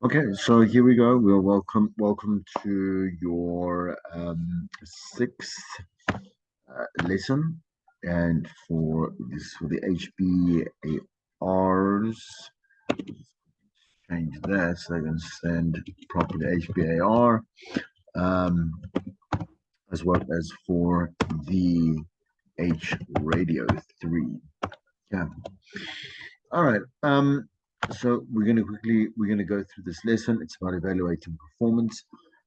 Okay, so here we go. We're welcome to your sixth lesson, and for the HBARs, change that so I can send properly HBAR, um, as well as for the H Radio 3. Yeah. All right. So we're gonna go through this lesson. It's about evaluating performance.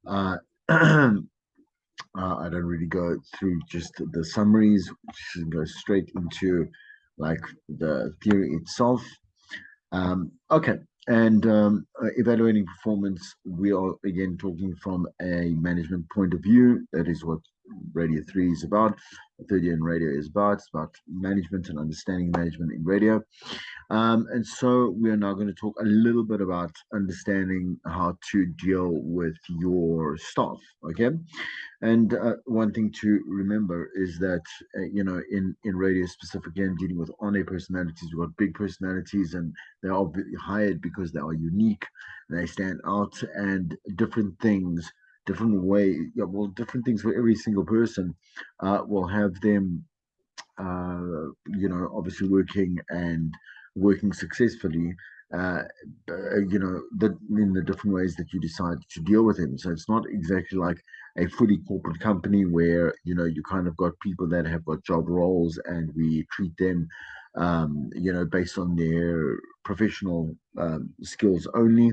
Uh, I don't really go through just the summaries, just go straight into like the theory itself. Okay, and evaluating performance, we are again talking from a management point of view. That is what Radio 3 is about. 30 in radio is about. It's about management and understanding management in radio. And so we are now going to talk a little bit about understanding how to deal with your staff. Okay. And one thing to remember is that, in radio specifically and dealing with on-air personalities, we've got big personalities and they are hired because they are unique, they stand out, and different things, different way, yeah, well, different things for every single person will have them obviously working successfully, uh, in the different ways that you decide to deal with him. So it's not exactly like a fully corporate company where, you kind of got people that have got job roles and we treat them, based on their professional skills only.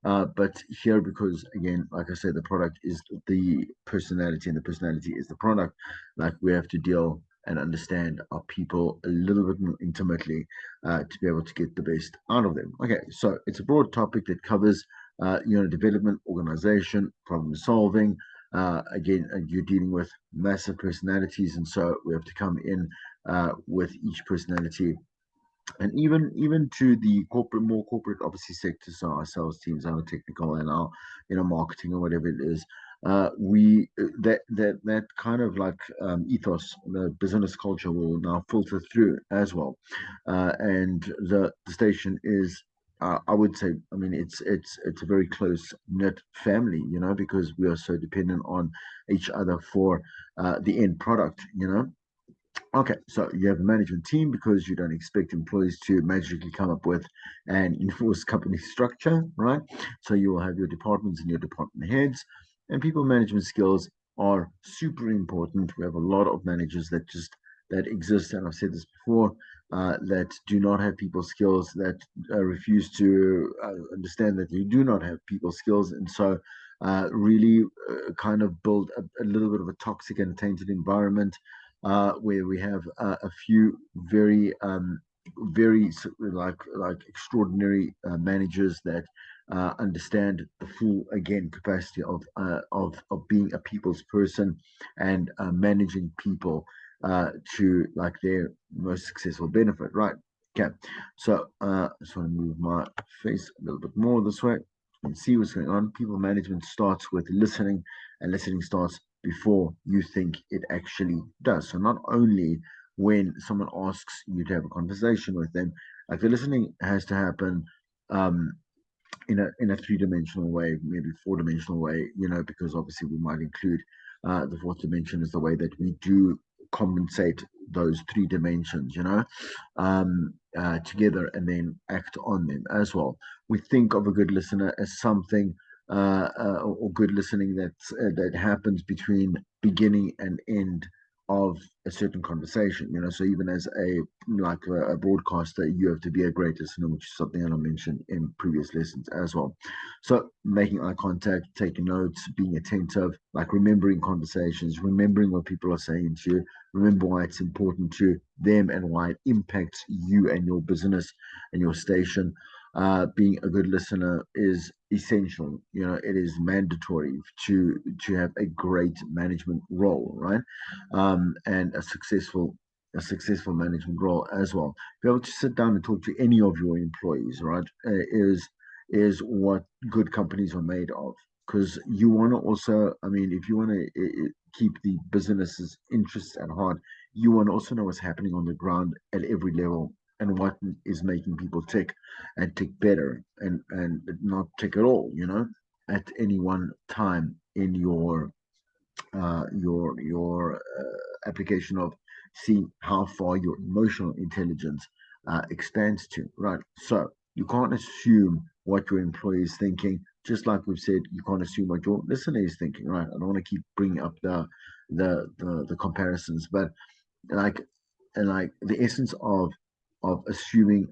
But here, because again, like I said, the product is the personality and the personality is the product, like we have to deal and understand our people a little bit more intimately to be able to get the best out of them. Okay, so it's a broad topic that covers, development, organization, problem solving. Again, you're dealing with massive personalities, and so we have to come in with each personality, and even to the more corporate, obviously, sectors, so our sales teams, our technical, and our marketing or whatever it is. We that kind of like ethos, the business culture will now filter through as well, and the station is. I would say, I mean, it's a very close knit family, because we are so dependent on each other for the end product, Okay, so you have a management team because you don't expect employees to magically come up with and enforce company structure, right? So you will have your departments and your department heads, and people management skills are super important. We have a lot of managers that exist, and I've said this before, that do not have people skills, that refuse to understand that you do not have people skills, and so really kind of build a little bit of a toxic and tainted environment where we have a few very like extraordinary managers that understand the full again capacity of being a people's person and managing people to like their most successful benefit, right? Okay, so I just want to move my face a little bit more this way. You can see what's going on. People management starts with listening, and listening starts before you think it actually does. So not only when someone asks you to have a conversation with them, like the listening has to happen um, in a three-dimensional way, maybe four-dimensional way, because obviously we might include the fourth dimension is the way that we do compensate those three dimensions, together and then act on them as well. We think of a good listener as something or good listening that happens between beginning and end of a certain conversation. So even as a broadcaster, you have to be a great listener, which is something that I mentioned in previous lessons as well. So making eye contact, taking notes, being attentive, like remembering conversations, remembering what people are saying to you, remember why it's important to them and why it impacts you and your business and your station. Being a good listener is essential. It is mandatory to have a great management role, right? And a successful management role as well. Be able to sit down and talk to any of your employees, right? Is what good companies are made of. Because you want to also, I mean, if you want to keep the business's interests at heart, you want to also know what's happening on the ground at every level and what is making people tick and tick better and not tick at all, at any one time in your application of seeing how far your emotional intelligence expands to, right? So you can't assume what your employee is thinking. Just like we've said, you can't assume what your listener is thinking, right? I don't want to keep bringing up the comparisons, but like like the essence of assuming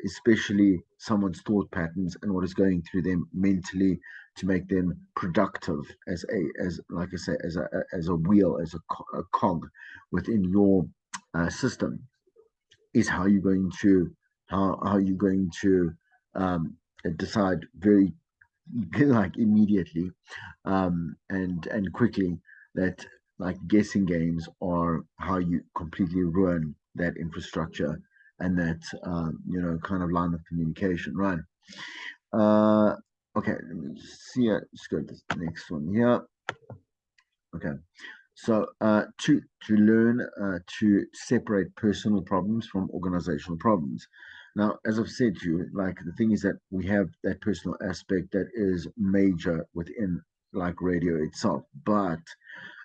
especially someone's thought patterns and what is going through them mentally to make them productive as like I say as a wheel, as a cog within your system, is how you're going to how you're going to um, decide very like immediately and quickly that like guessing games are how you completely ruin that infrastructure and that kind of line of communication, right? uh okay, let me just see it. Just go to the next one here. Okay, so to learn to separate personal problems from organizational problems. Now, as I've said to you, like the thing is that we have that personal aspect that is major within like radio itself, but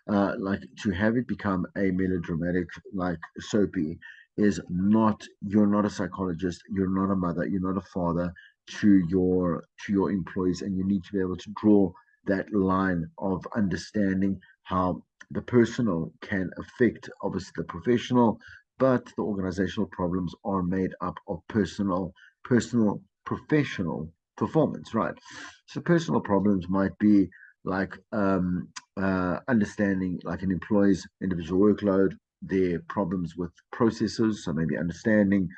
like to have it become a melodramatic like soapy is not. You're not a psychologist, you're not a mother, you're not a father to your employees, and you need to be able to draw that line of understanding how the personal can affect obviously the professional, but the organizational problems are made up of personal professional performance, right? So personal problems might be like understanding like an employee's individual workload, their problems with processes, so maybe understanding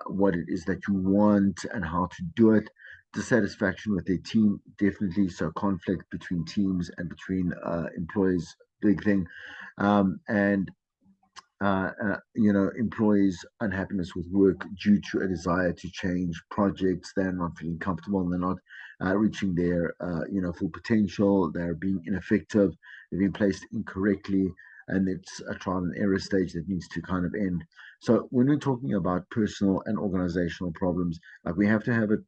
what it is that you want and how to do it. Dissatisfaction with their team, definitely. So conflict between teams and between employees, big thing. And employees' unhappiness with work due to a desire to change projects. They're not feeling comfortable and they're not reaching their, full potential. They're being ineffective. They've been placed incorrectly, and it's a trial and error stage that needs to kind of end. So when we're talking about personal and organizational problems, like we have to have it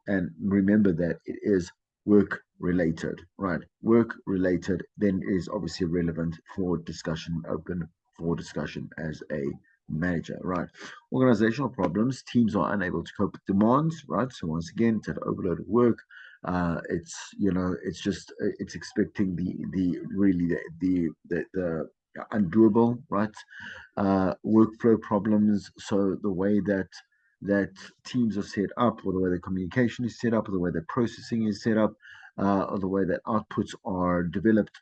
and remember that it is work related, right? Work related then is obviously relevant for discussion, open for discussion as a manager, right? Organizational problems, teams are unable to cope with demands, right? So once again, it's an overload of work. It's expecting the really the undoable, right? Workflow problems. So the way that teams are set up, or the way the communication is set up, or the way the processing is set up, or the way that outputs are developed,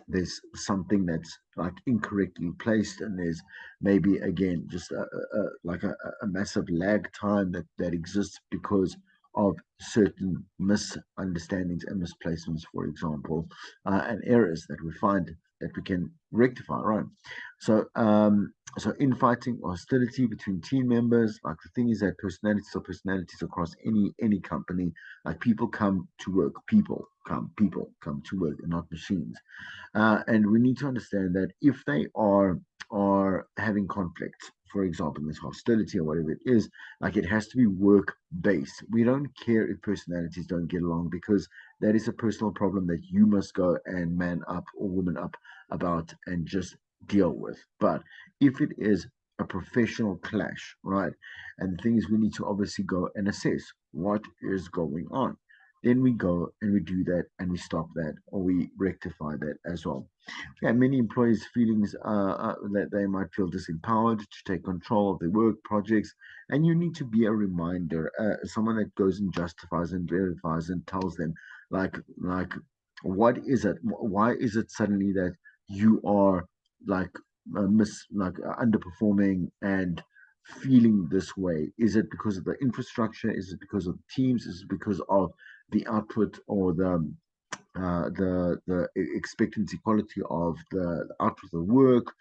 there's something that's like incorrectly placed, and there's maybe again just a massive lag time that exists because of certain misunderstandings and misplacements, for example, and errors that we find that we can rectify, right? So infighting or hostility between team members, like the thing is that personalities across any company, like people come to work and not machines. And we need to understand that if they are having conflict, for example, this hostility or whatever it is, like it has to be work based. We don't care if personalities don't get along, because that is a personal problem that you must go and man up or woman up about and just deal with. But if it is a professional clash, right? And the thing is, we need to obviously go and assess what is going on. Then we go and we do that and we stop that, or we rectify that as well. Yeah, many employees' feelings that they might feel disempowered to take control of their work projects, and you need to be a reminder, someone that goes and justifies and verifies and tells them, like, what is it? Why is it suddenly that you are like underperforming and feeling this way? Is it because of the infrastructure? Is it because of teams? Is it because of the output or the expectancy quality of the output of the work?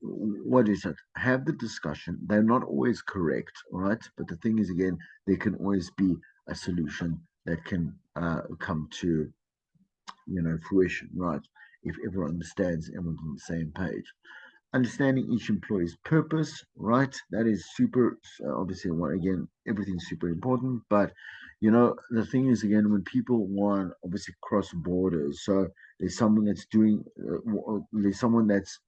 What is it? Have the discussion. They're not always correct, all right? But the thing is, again, there can always be a solution that can come to fruition, right? If everyone understands, everyone's on the same page. understanding each employee's purpose, right? That is super, obviously, again, everything's super important. But, the thing is, again, when people want, obviously, cross borders, so there's someone that's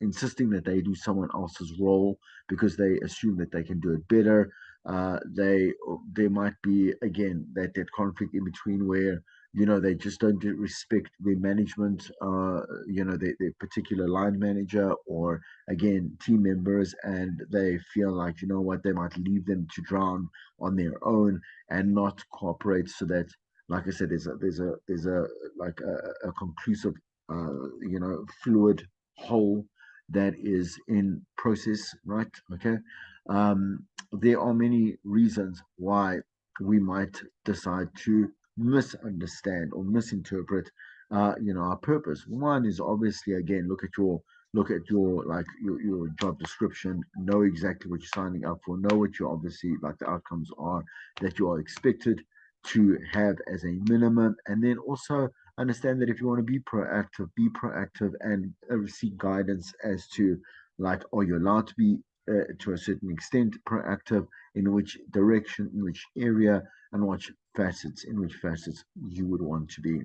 insisting that they do someone else's role because they assume that they can do it better. There might be, again, that conflict in between where they just don't respect their management, their particular line manager, or again team members, and they feel like, what, they might leave them to drown on their own and not cooperate, so that, like I said, there's a like a conclusive, fluid whole that is in process, right? Okay. There are many reasons why we might decide to misunderstand or misinterpret, our purpose. One is obviously, again, look at your like your job description, know exactly what you're signing up for, know what you obviously like the outcomes are that you are expected to have as a minimum, and then also understand that if you want to be proactive and seek guidance as to, like, are you allowed to be, to a certain extent, proactive, in which direction, in which area, and in which facets you would want to be.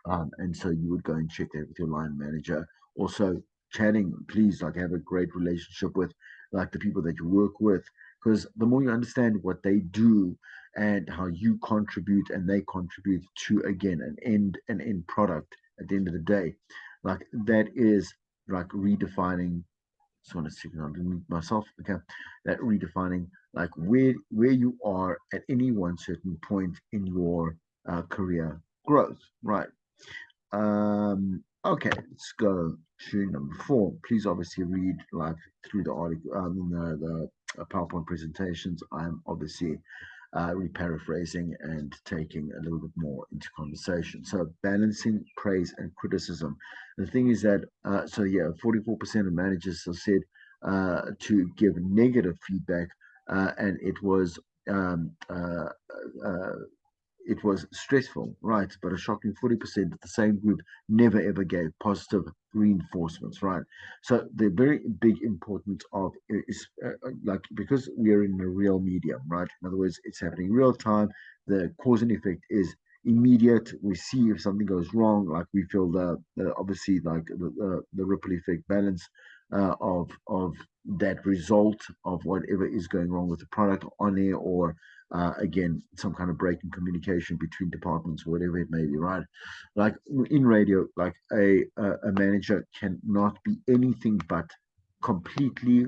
And so you would go and check that with your line manager. Also, chatting, please, like, have a great relationship with, like, the people that you work with, because the more you understand what they do and how you contribute and they contribute to, again, an end product at the end of the day, like, that is like redefining. Just want to signal myself. Okay, that redefining, like, where you are at any one certain point in your career growth, right? Okay, let's go to number four. Please obviously read, like, through the article, the PowerPoint presentations. I'm obviously reparaphrasing and taking a little bit more into conversation. So balancing praise and criticism. The thing is that, so yeah, 44% of managers have said to give negative feedback, and uh, it was stressful, right? But a shocking 40% of the same group never ever gave positive reinforcements, right? So the very big importance of is, like, because we are in a real medium, right? In other words, it's happening real time. The cause and effect is immediate. We see if something goes wrong, like we feel the obviously, like, the ripple effect balance of that result of whatever is going wrong with the product on air, or again, some kind of break in communication between departments, or whatever it may be, right? Like, in radio, like, a manager cannot be anything but completely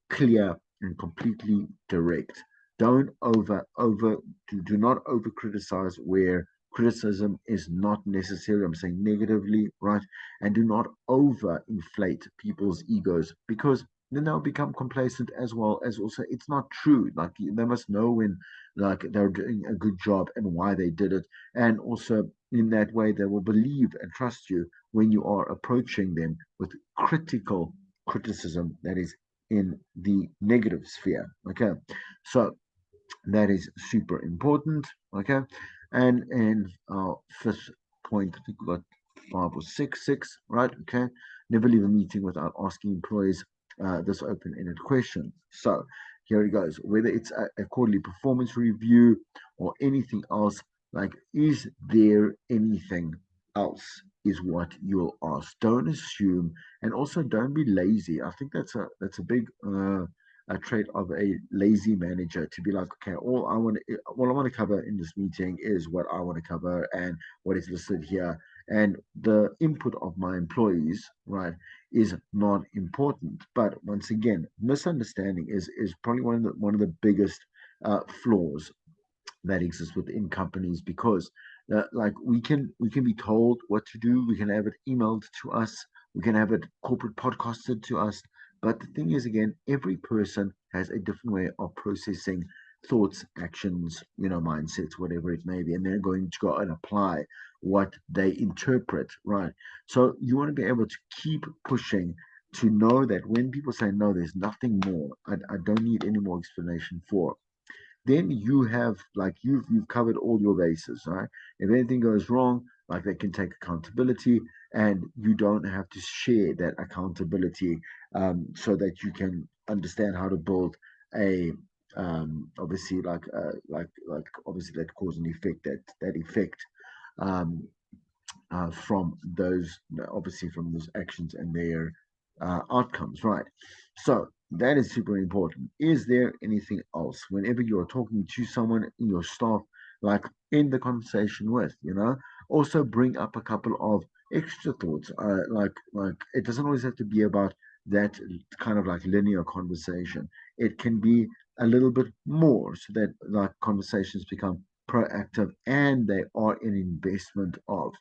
clear and completely direct. Don't do not over criticize where criticism is not necessary. I'm saying negatively, right? And do not over inflate people's egos, because then they'll become complacent, as well as also it's not true. Like, they must know when, like, they're doing a good job and why they did it. And also, in that way, they will believe and trust you when you are approaching them with critical criticism that is in the negative sphere. Okay, so that is super important. Okay, and fifth point, I think we got five or six, right? Okay, never leave a meeting without asking employees this open-ended question. So here it goes. Whether it's a quarterly performance review or anything else, like, is there anything else? Is what you'll ask. Don't assume, and also don't be lazy. I think that's a big a trait of a lazy manager, to be like, okay, all I want to cover in this meeting is what I want to cover and what is listed here, and the input of my employees, right, is not important. But once again, misunderstanding is probably one of the biggest flaws that exists within companies, because like, we can be told what to do, we can have it emailed to us, we can have it corporate podcasted to us, but the thing is, again, every person has a different way of processing thoughts, actions, mindsets, whatever it may be, and they're going to go and apply what they interpret, right? So you want to be able to keep pushing, to know that when people say no, there's nothing more, I don't need any more explanation for, then you have, like, you've covered all your bases, right? If anything goes wrong, like they can take accountability, and you don't have to share that accountability, so that you can understand how to build a, obviously like obviously that cause and effect, that effect, um, from those, obviously from those actions and their outcomes, right? So that is super important. Is there anything else whenever you're talking to someone in your staff, like in the conversation with, also bring up a couple of extra thoughts, like it doesn't always have to be about that kind of like linear conversation. It can be a little bit more, so that like conversations become proactive and they are an investment of.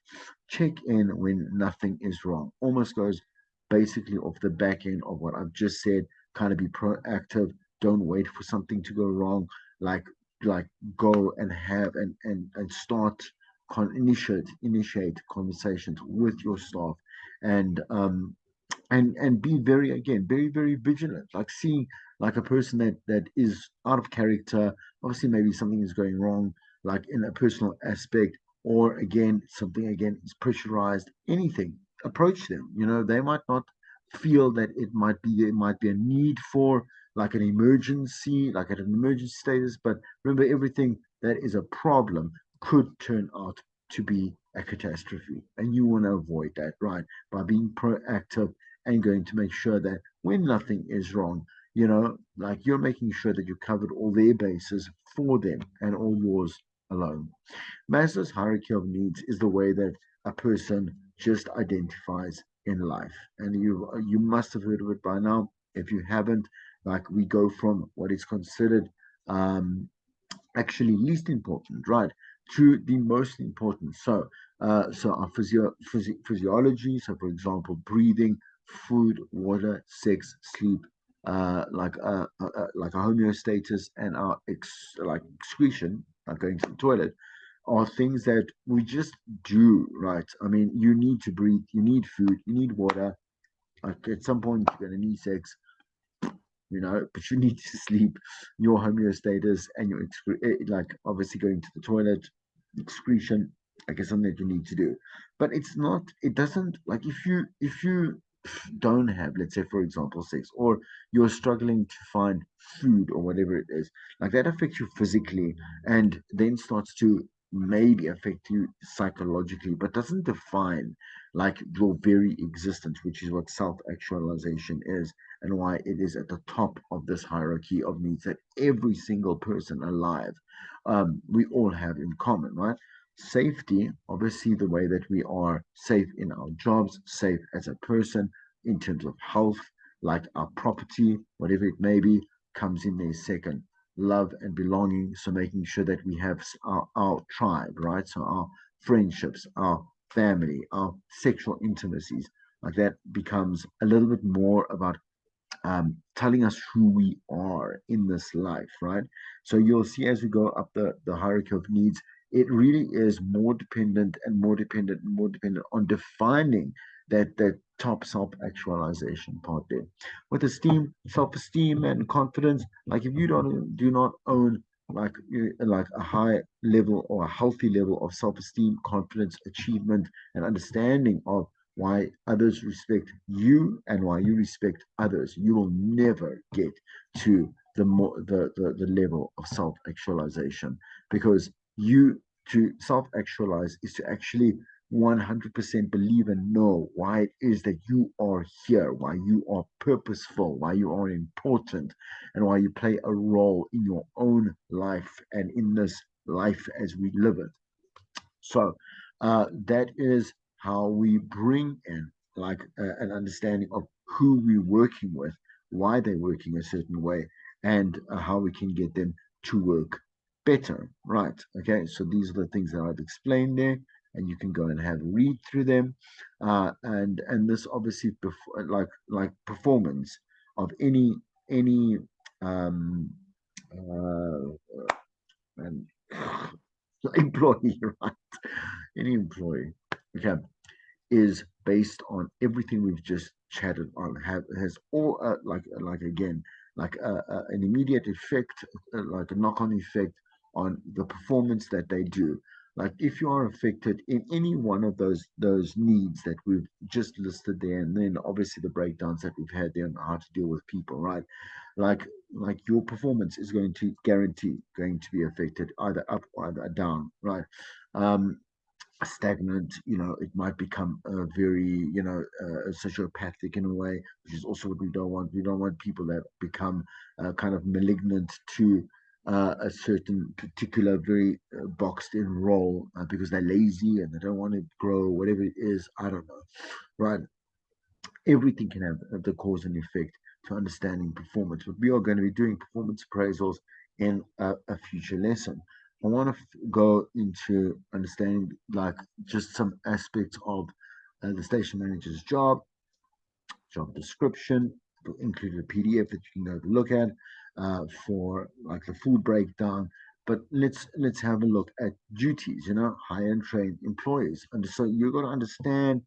Check in when nothing is wrong. Almost goes basically off the back end of what I've just said. Kind of be proactive. Don't wait for something to go wrong. Like like go and have and start initiate conversations with your staff, and and be very, again, very very vigilant, like seeing like a person that is out of character. Obviously maybe something is going wrong, like in a personal aspect, or again something again is pressurized, anything. Approach them. They might not feel that there might be a need for like an emergency, like at an emergency status, but remember, everything that is a problem could turn out to be a catastrophe, and you want to avoid that, right? By being proactive and going to make sure that when nothing is wrong, like you're making sure that you covered all their bases for them and all yours alone. Maslow's hierarchy of needs is the way that a person just identifies in life. And you must have heard of it by now. If you haven't, like we go from what is considered um, actually least important, right, to the most important. So our physiology. So, for example, breathing, food, water, sex, sleep, like our homeostasis and our like excretion, like going to the toilet, are things that we just do, right? I mean, you need to breathe, you need food, you need water. Like at some point, you're going to need sex, but you need to sleep. Your homeostasis and your like obviously going to the toilet, excretion, like it's something that you need to do. But it's not. It doesn't, like if you don't have, let's say, for example, sex, or you're struggling to find food or whatever it is, like that affects you physically, and then starts to maybe affect you psychologically, but doesn't define like your very existence, which is what self-actualization is, and why it is at the top of this hierarchy of needs that every single person alive, we all have in common, right? Safety, obviously, the way that we are safe in our jobs, safe as a person in terms of health, like our property, whatever it may be, comes in there second. Love and belonging, so making sure that we have our tribe, right? So our friendships, our family, our sexual intimacies, like that becomes a little bit more about telling us who we are in this life, right? So you'll see as we go up the hierarchy of needs, it really is more dependent and more dependent and more dependent on defining that top self-actualization part there. With esteem, self-esteem and confidence, like if you do not own like a high level or a healthy level of self-esteem, confidence, achievement, and understanding of why others respect you and why you respect others, you will never get to the level of self-actualization, because you to self-actualize is to actually 100% believe and know why it is that you are here, why you are purposeful, why you are important, and why you play a role in your own life and in this life as we live it. So that is how we bring in like an understanding of who we're working with, why they're working a certain way, and how we can get them to work better. Right. Okay. So these are the things that I've explained there, and you can go and have a read through them. And this obviously like performance of any um and employee, right? Any employee, okay, is based on everything we've just chatted on. Has all like again like an immediate effect, like a knock-on effect on the performance that they do. Like if you are affected in any one of those needs that we've just listed there, and then obviously the breakdowns that we've had there on how to deal with people, right? Like like your performance is going to guarantee going to be affected either up or either down, right? Um, Stagnant, it might become a very, sociopathic in a way, which is also what we don't want. We don't want people that become kind of malignant to a certain particular, very boxed in role because they're lazy and they don't want to grow, whatever it is. I don't know, right? Everything can have the cause and effect to understanding performance. But we are going to be doing performance appraisals in a future lesson. I want to go into understanding like just some aspects of the station manager's job description, included a PDF that you can go to look at for like the full breakdown. But let's have a look at duties. Hire and train employees, and so you're going to understand,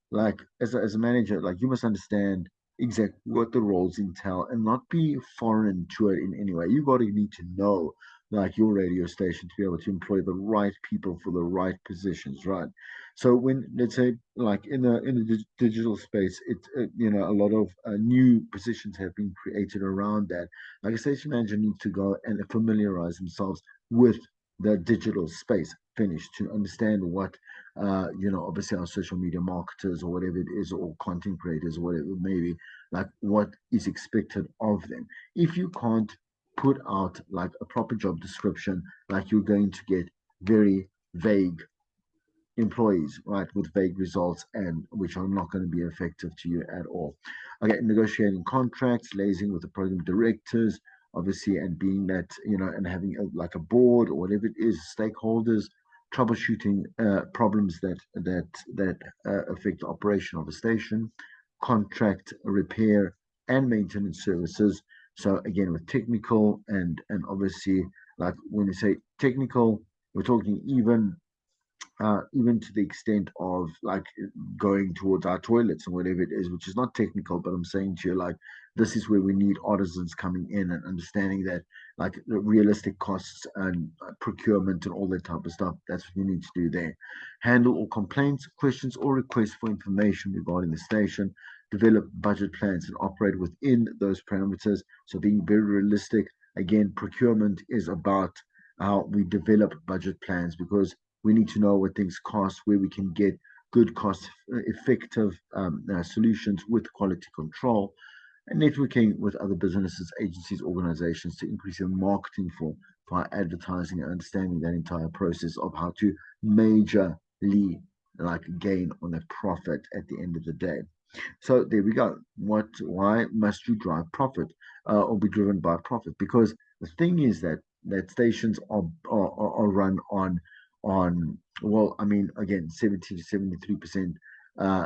like as a manager, like you must understand exactly what the roles entail and not be foreign to it in any way. You got to need to know like your radio station to be able to employ the right people for the right positions, right? So when let's say like in the digital space, a lot of new positions have been created around that. Like a station manager needs to go and familiarize themselves with the digital space, finish to understand what obviously our social media marketers or whatever it is, or content creators, or whatever it may be, like what is expected of them. If you can't put out like a proper job description, like you're going to get very vague employees, right, with vague results and which are not going to be effective to you at all. Okay, negotiating contracts, liaising with the program directors, obviously, and being that, and having like a board or whatever it is, stakeholders, troubleshooting problems that affect the operation of a station, contract repair and maintenance services. So again, with technical and obviously, like when you say technical, we're talking even to the extent of like going towards our toilets or whatever it is, which is not technical, but I'm saying to you, like, this is where we need artisans coming in and understanding that, like, the realistic costs and procurement and all that type of stuff. That's what you need to do there. Handle all complaints, questions, or requests for information regarding the station. Develop budget plans and operate within those parameters. So, being very realistic. Again, procurement is about how we develop budget plans because we need to know what things cost, where we can get good cost effective solutions with quality control, and networking with other businesses, agencies, organizations to increase their marketing for our advertising and understanding that entire process of how to majorly like gain on a profit at the end of the day. So there we go. Why must you drive profit or be driven by profit? Because the thing is that stations are run on well, I mean, again, 70 to 73%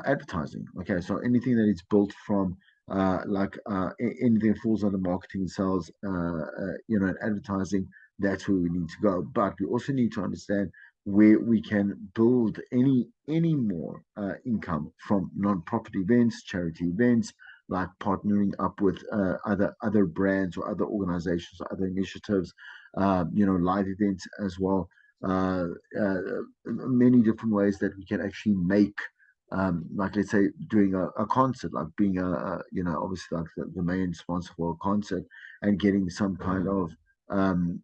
advertising. Okay, so anything that is built from anything that falls under marketing and sales, and advertising, that's where we need to go. But we also need to understand where we can build any more income from non-profit events, charity events, like partnering up with other brands or other organizations or other initiatives, live events as well. Uh, uh, Many different ways that we can actually make. Like let's say doing a concert, like being obviously like the main sponsor for a concert and getting some kind of um,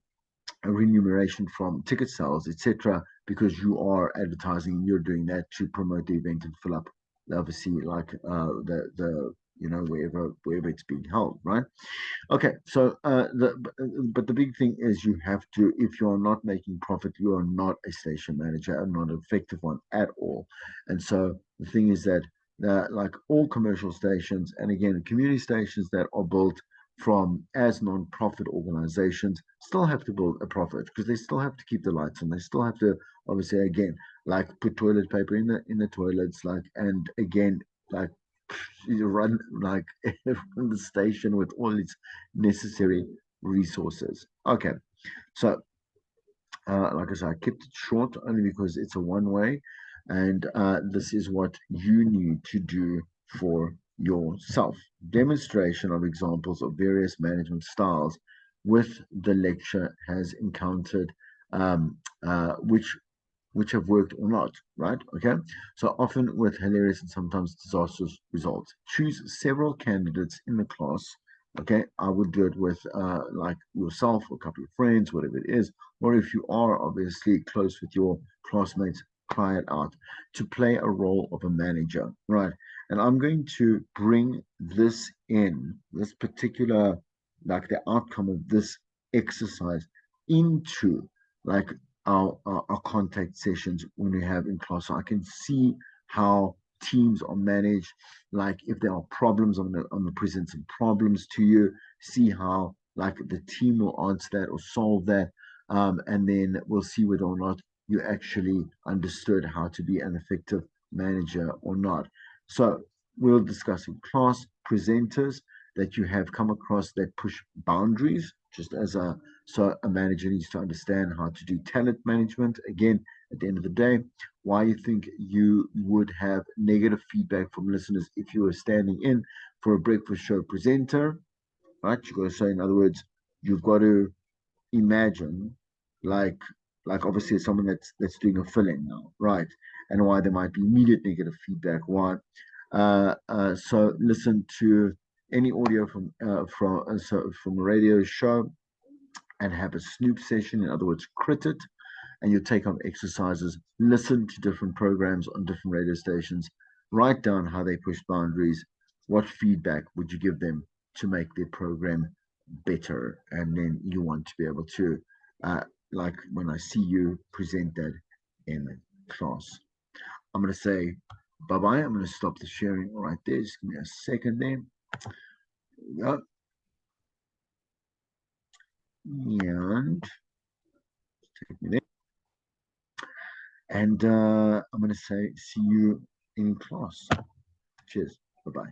a remuneration from ticket sales, etc., because you are advertising, you're doing that to promote the event and fill up, obviously, like the wherever it's being held, right? Okay, so but the big thing is you have to, if you're not making profit, you are not a station manager and not an effective one at all. And so the thing is that like all commercial stations, and again community stations that are built from as non-profit organizations, still have to build a profit because they still have to keep the lights on. They still have to obviously again like put toilet paper in the toilets, like, and again like you run like run the station with all its necessary resources. Okay, so like I said, I kept it short only because it's a one way, and this is what you need to do for yourself. Demonstration of examples of various management styles with the lecture has encountered which which have worked or not, right? Okay. So often with hilarious and sometimes disastrous results. Choose several candidates in the class. Okay. I would do it with like yourself or a couple of friends, whatever it is. Or if you are obviously close with your classmates, try it out to play a role of a manager, right? And I'm going to bring this in, this particular, like the outcome of this exercise into like our contact sessions when we have in class. So I can see how teams are managed, like if there are problems, I'm gonna present some problems to you, see how like the team will answer that or solve that. And then we'll see whether or not you actually understood how to be an effective manager or not. So we'll discuss in class presenters that you have come across that push boundaries, just as a so a manager needs to understand how to do talent management. Again, at the end of the day, why you think you would have negative feedback from listeners if you were standing in for a breakfast show presenter, right? You got to say, in other words, you've got to imagine like obviously someone that's doing a fill-in now, right? And why there might be immediate negative feedback. Why? So listen to any audio from a radio show and have a snoop session. In other words, crit it, and you take up exercises. Listen to different programs on different radio stations. Write down how they push boundaries. What feedback would you give them to make their program better? And then you want to be able to, like when I see you present that in class. I'm going to say bye bye. I'm going to stop the sharing right there. Just give me a second there. There we go. And take me there. And I'm going to say see you in class. Cheers. Bye bye.